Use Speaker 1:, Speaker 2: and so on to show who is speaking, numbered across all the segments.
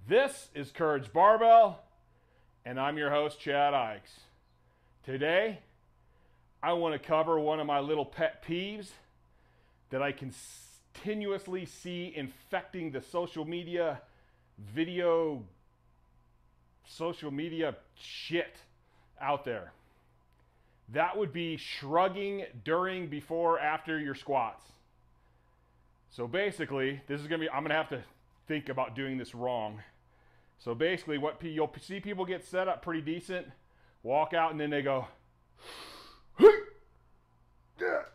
Speaker 1: This is Courage Barbell, and I'm your host, Chad Ikes. Today, I want to cover one of my little pet peeves that I continuously see infecting the social media shit out there. That would be shrugging during, before, after your squats. So basically, this is going to be, I'm going to have to think about doing this wrong. So basically, what you'll see people get set up pretty decent, walk out, and then they go,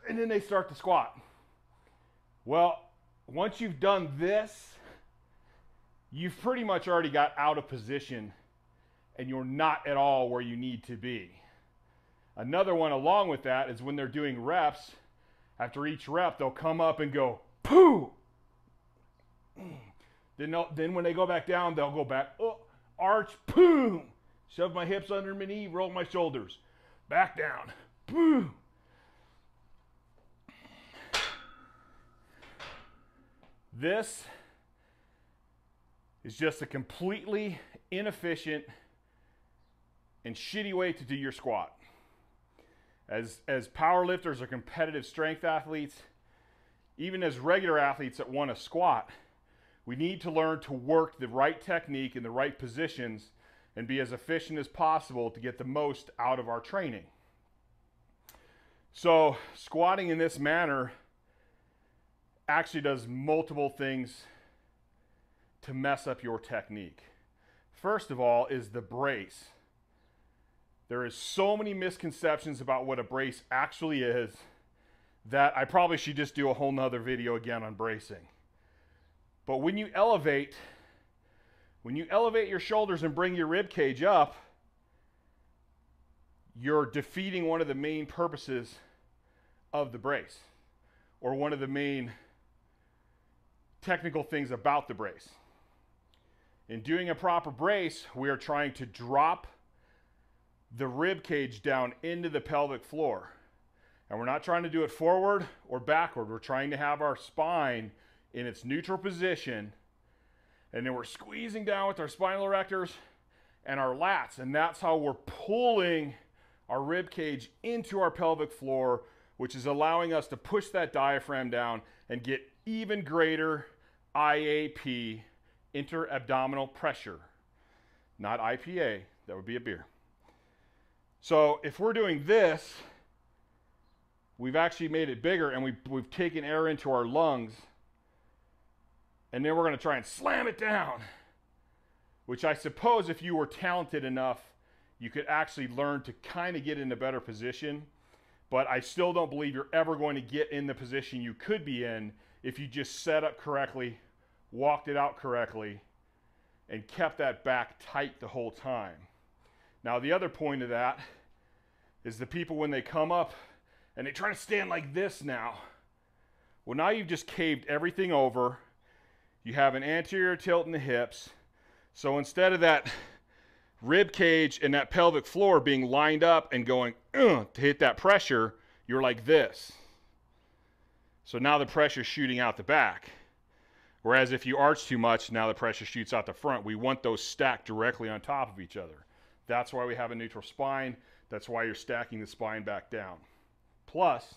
Speaker 1: and then they start to squat. Well, once you've done this, you've pretty much already got out of position, and you're not at all where you need to be. Another one along with that is when they're doing reps, after each rep, they'll come up and go, poo! Then when they go back down, they'll go back, oh, arch, boom, shove my hips under my knee, roll my shoulders, back down, boom. This is just a completely inefficient and shitty way to do your squat. As powerlifters or competitive strength athletes, even as regular athletes that want to squat, we need to learn to work the right technique in the right positions and be as efficient as possible to get the most out of our training. So squatting in this manner actually does multiple things to mess up your technique. First of all is the brace. There is so many misconceptions about what a brace actually is that I probably should just do a whole nother video again on bracing. But when you elevate your shoulders and bring your rib cage up, you're defeating one of the main purposes of the brace, or one of the main technical things about the brace. In doing a proper brace, we are trying to drop the rib cage down into the pelvic floor. And we're not trying to do it forward or backward. We're trying to have our spine in its neutral position, and then we're squeezing down with our spinal erectors and our lats, and that's how we're pulling our rib cage into our pelvic floor, which is allowing us to push that diaphragm down and get even greater IAP, inter-abdominal pressure. Not IPA, that would be a beer. So if we're doing this, we've actually made it bigger, and we've taken air into our lungs, and then we're going to try and slam it down, which I suppose if you were talented enough, you could actually learn to kind of get in a better position. But I still don't believe you're ever going to get in the position you could be in if you just set up correctly, walked it out correctly, and kept that back tight the whole time. Now, the other point of that is the people when they come up and they try to stand like this now. Well, now you've just caved everything over. You have an anterior tilt in the hips. So instead of that rib cage and that pelvic floor being lined up and going to hit that pressure, you're like this. So now the pressure's shooting out the back. Whereas if you arch too much, now the pressure shoots out the front. We want those stacked directly on top of each other. That's why we have a neutral spine. That's why you're stacking the spine back down. Plus,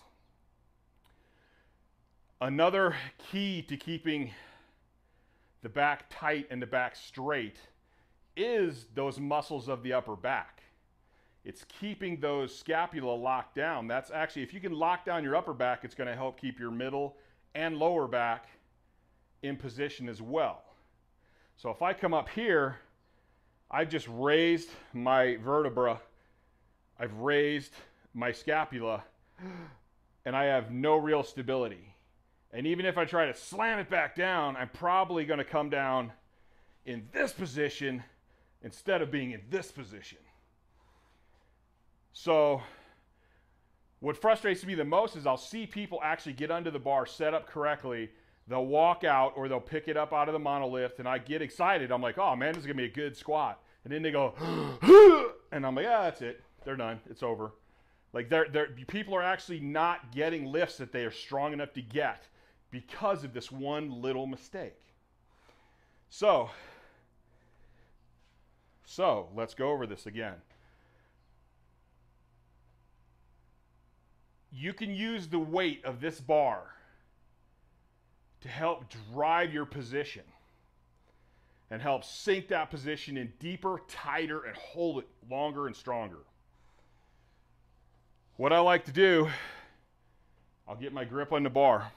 Speaker 1: another key to keeping the back tight and the back straight is those muscles of the upper back. It's keeping those scapula locked down. That's actually, if you can lock down your upper back, it's going to help keep your middle and lower back in position as well. So if I come up here, I've just raised my vertebra, I've raised my scapula, and I have no real stability. And even if I try to slam it back down, I'm probably going to come down in this position instead of being in this position. So what frustrates me the most is I'll see people actually get under the bar, set up correctly. They'll walk out or they'll pick it up out of the monolift, and I get excited. I'm like, oh man, this is going to be a good squat. And then they go, and I'm like, yeah, that's it. They're done. It's over. Like people are actually not getting lifts that they are strong enough to get because of this one little mistake. So let's go over this again. You can use the weight of this bar to help drive your position and help sink that position in deeper, tighter, and hold it longer and stronger. What I like to do, I'll get my grip on the bar.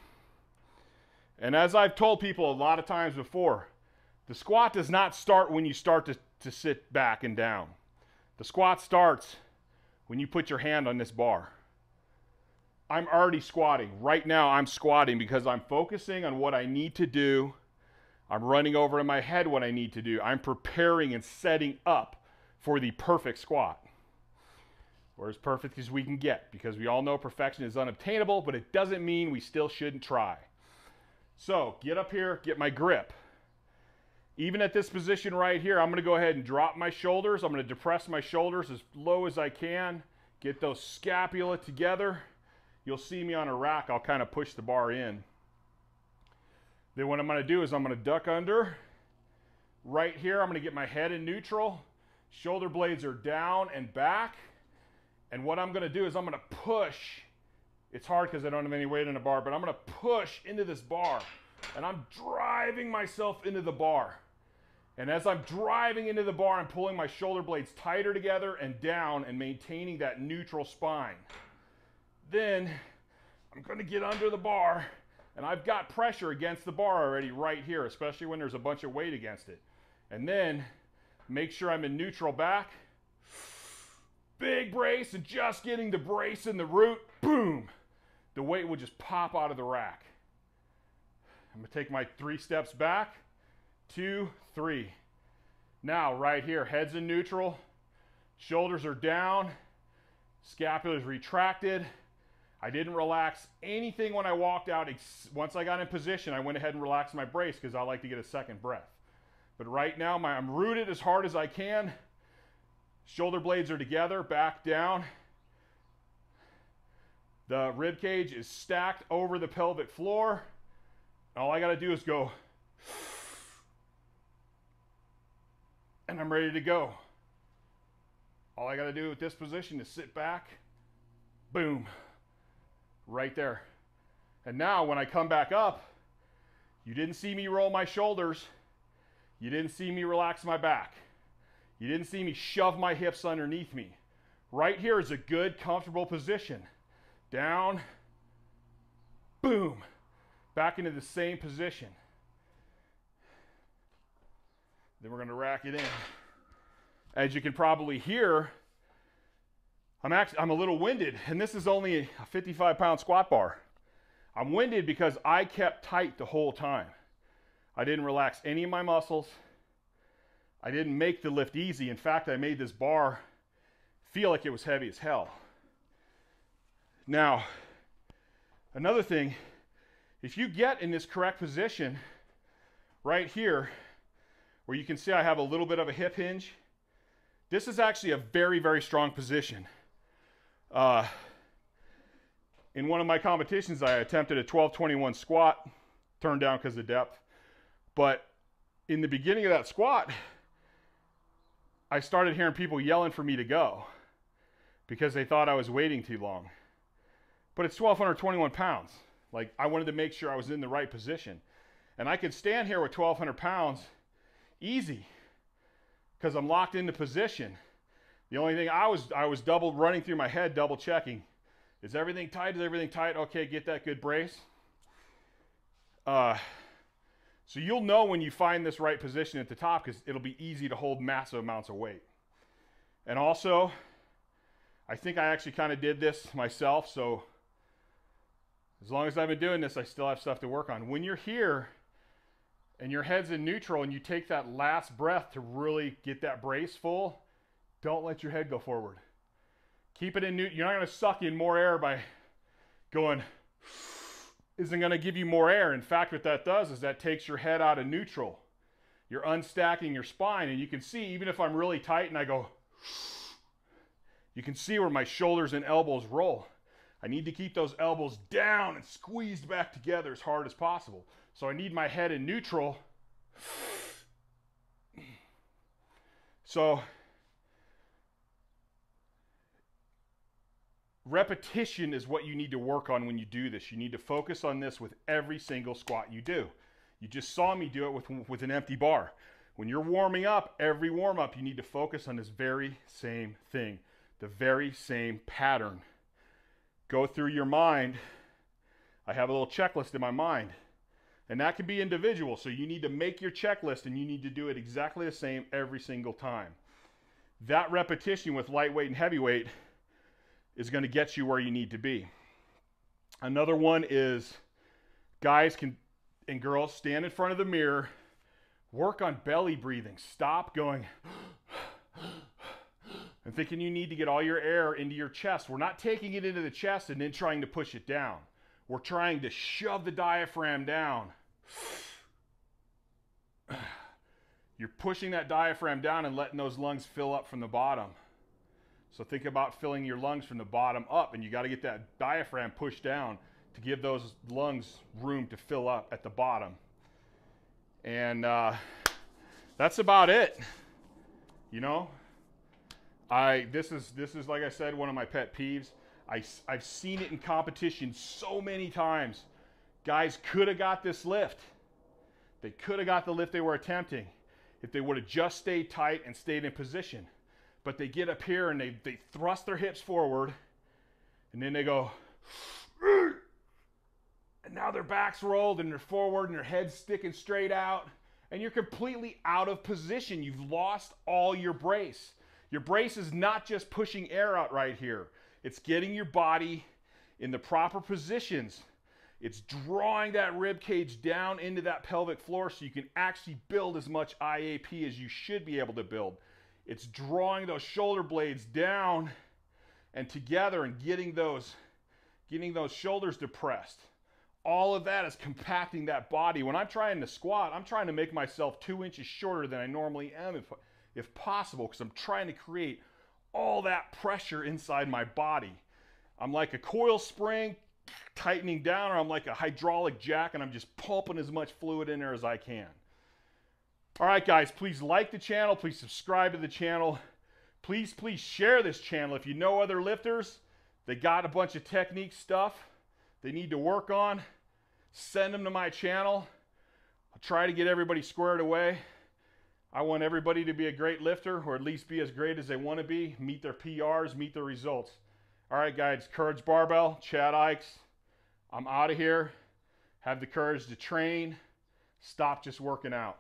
Speaker 1: And as I've told people a lot of times before, the squat does not start when you start to sit back and down. The squat starts when you put your hand on this bar. I'm already squatting. Right now I'm squatting because I'm focusing on what I need to do. I'm running over in my head what I need to do. I'm preparing and setting up for the perfect squat. Or as perfect as we can get, because we all know perfection is unobtainable, but it doesn't mean we still shouldn't try. So get up here, get my grip. Even at this position right here, I'm going to go ahead and drop my shoulders. I'm going to depress my shoulders as low as I can. Get those scapula together. You'll see me on a rack. I'll kind of push the bar in. Then what I'm going to do is I'm going to duck under. Right here, I'm going to get my head in neutral. Shoulder blades are down and back. And what I'm going to do is I'm going to push. It's hard because I don't have any weight in the bar, but I'm going to push into this bar. And I'm driving myself into the bar. And as I'm driving into the bar, I'm pulling my shoulder blades tighter together and down and maintaining that neutral spine. Then I'm going to get under the bar, and I've got pressure against the bar already right here, especially when there's a bunch of weight against it. And then make sure I'm in neutral back. Big brace, and just getting the brace in the root, boom, the weight will just pop out of the rack. I'm going to take my 3 steps back, 2, 3. Now right here, head's in neutral, shoulders are down, scapula's retracted. I didn't relax anything when I walked out. Once I got in position, I went ahead and relaxed my brace because I like to get a second breath. But right now, I'm rooted as hard as I can. Shoulder blades are together, back down. The rib cage is stacked over the pelvic floor. All I got to do is go, and I'm ready to go. All I got to do with this position is sit back, boom, right there. And now when I come back up, you didn't see me roll my shoulders. You didn't see me relax my back. You didn't see me shove my hips underneath me. Right here is a good, comfortable position. Down, boom, back into the same position. Then we're going to rack it in. As you can probably hear, I'm a little winded, and this is only a 55-pound squat bar. I'm winded because I kept tight the whole time. I didn't relax any of my muscles. I didn't make the lift easy. In fact, I made this bar feel like it was heavy as hell. Now, another thing, if you get in this correct position right here, where you can see I have a little bit of a hip hinge, this is actually a very, very strong position. In one of my competitions, I attempted a 12-21 squat, turned down because of depth. But in the beginning of that squat, I started hearing people yelling for me to go because they thought I was waiting too long. But it's 1,221 pounds. Like, I wanted to make sure I was in the right position. And I could stand here with 1,200 pounds easy because I'm locked into position. The only thing I was double running through my head, double checking. Is everything tight? Is everything tight? Okay, get that good brace. So you'll know when you find this right position at the top because it'll be easy to hold massive amounts of weight. And also, I think I actually kind of did this myself, so as long as I've been doing this, I still have stuff to work on. When you're here and your head's in neutral and you take that last breath to really get that brace full, don't let your head go forward. Keep it in neutral. You're not going to suck in more air by going, isn't going to give you more air. In fact, what that does is that takes your head out of neutral. You're unstacking your spine, and you can see, even if I'm really tight and I go, you can see where my shoulders and elbows roll. I need to keep those elbows down and squeezed back together as hard as possible. So I need my head in neutral. So repetition is what you need to work on when you do this. You need to focus on this with every single squat you do. You just saw me do it with an empty bar. When you're warming up, every warm up, you need to focus on this very same thing, the very same pattern. Go through your mind. I have a little checklist in my mind, and that can be individual. So you need to make your checklist and you need to do it exactly the same every single time. That repetition with lightweight and heavyweight is going to get you where you need to be. Another one is guys and girls stand in front of the mirror, work on belly breathing. Stop going and thinking you need to get all your air into your chest. We're not taking it into the chest and then trying to push it down. We're trying to shove the diaphragm down. You're pushing that diaphragm down and letting those lungs fill up from the bottom. So think about filling your lungs from the bottom up, and you got to get that diaphragm pushed down to give those lungs room to fill up at the bottom. And that's about it. You know, this is like I said, one of my pet peeves. I've seen it in competition so many times. Guys could have got this lift. They could have got the lift they were attempting if they would have just stayed tight and stayed in position. But they get up here and they thrust their hips forward, and then they go, and now their back's rolled and they're forward and their head's sticking straight out, and you're completely out of position. You've lost all your brace. Your brace is not just pushing air out right here. It's getting your body in the proper positions. It's drawing that rib cage down into that pelvic floor so you can actually build as much IAP as you should be able to build. It's drawing those shoulder blades down and together and getting those shoulders depressed. All of that is compacting that body. When I'm trying to squat, I'm trying to make myself 2 inches shorter than I normally am if possible, because I'm trying to create all that pressure inside my body. I'm like a coil spring tightening down, or I'm like a hydraulic jack and I'm just pumping as much fluid in there as I can. All right, guys, please like the channel. Please subscribe to the channel. Please share this channel. If you know other lifters, they got a bunch of technique stuff they need to work on, send them to my channel. I'll try to get everybody squared away. I want everybody to be a great lifter, or at least be as great as they want to be, meet their PRs, meet their results. All right, guys, Courage Barbell, Chad Ikes. I'm out of here. Have the courage to train. Stop just working out.